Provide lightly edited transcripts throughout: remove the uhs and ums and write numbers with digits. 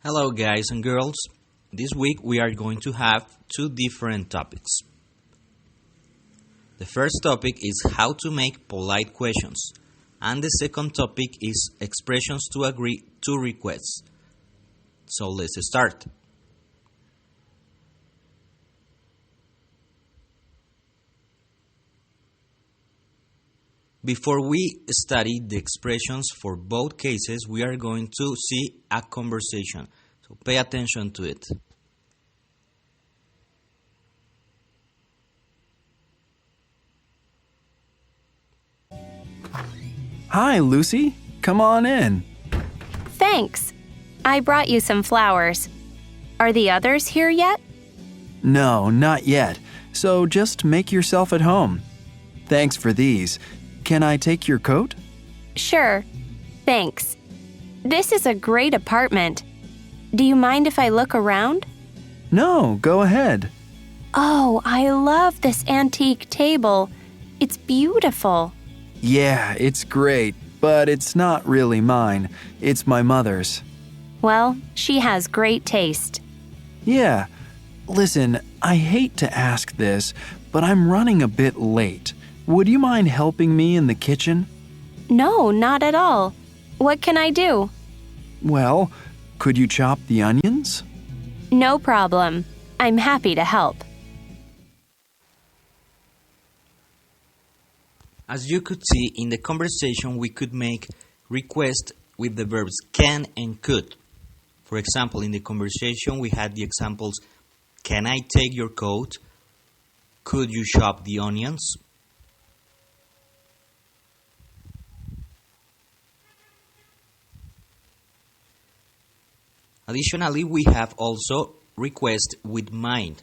Hello guys and girls. This week we are going to have two different topics. The first topic is how to make polite questions, and the second topic is expressions to agree to requests. So let's start. Before we study the expressions for both cases, we are going to see a conversation. So pay attention to it. Hi, Lucy. Come on in. Thanks. I brought you some flowers. Are the others here yet? No, not yet. So just make yourself at home. Thanks for these. Can I take your coat? Sure. Thanks. This is a great apartment. Do you mind if I look around? No, go ahead. Oh, I love this antique table. It's beautiful. Yeah, it's great, but it's not really mine. It's my mother's. Well, she has great taste. Yeah. Listen, I hate to ask this, but I'm running a bit late. Would you mind helping me in the kitchen? No, not at all. What can I do? Well, could you chop the onions? No problem. I'm happy to help. As you could see in the conversation, we could make requests with the verbs can and could. For example, in the conversation we had the examples, can I take your coat? Could you chop the onions? Additionally, we have also request with mind.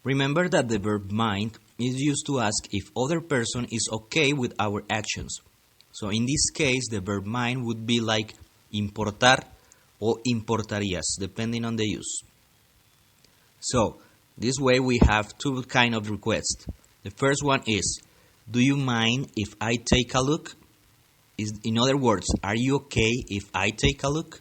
Remember that the verb mind is used to ask if other person is okay with our actions. So in this case, the verb mind would be like importar or importarías, depending on the use. So this way we have two kind of requests. The first one is, do you mind if I take a look? In other words, are you okay if I take a look?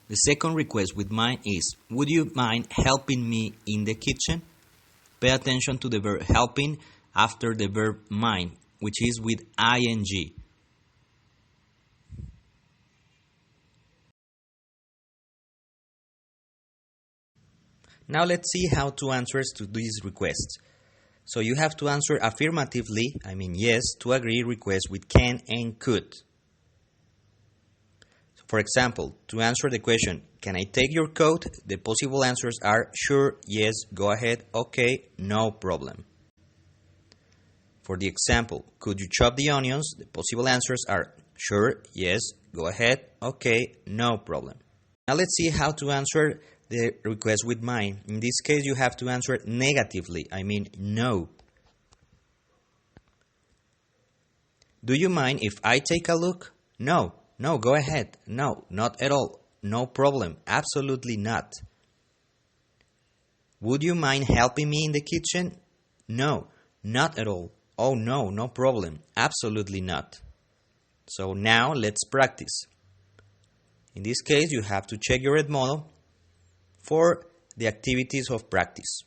The second request with mind is, would you mind helping me in the kitchen? Pay attention to the verb helping after the verb mind, which is with ing. Now let's see how to answer to these requests. So you have to answer affirmatively, yes, to agree request with can and could. For example, to answer the question, can I take your coat? The possible answers are sure, yes, go ahead, okay, no problem. For the example, could you chop the onions? The possible answers are sure, yes, go ahead, okay, no problem. Now let's see how to answer the request with mind. In this case, you have to answer negatively, no. Do you mind if I take a look? No. No, go ahead. No, not at all. No problem. Absolutely not. Would you mind helping me in the kitchen? No, not at all. Oh no, no problem. Absolutely not. So now let's practice. In this case, you have to check your Edmodo for the activities of practice.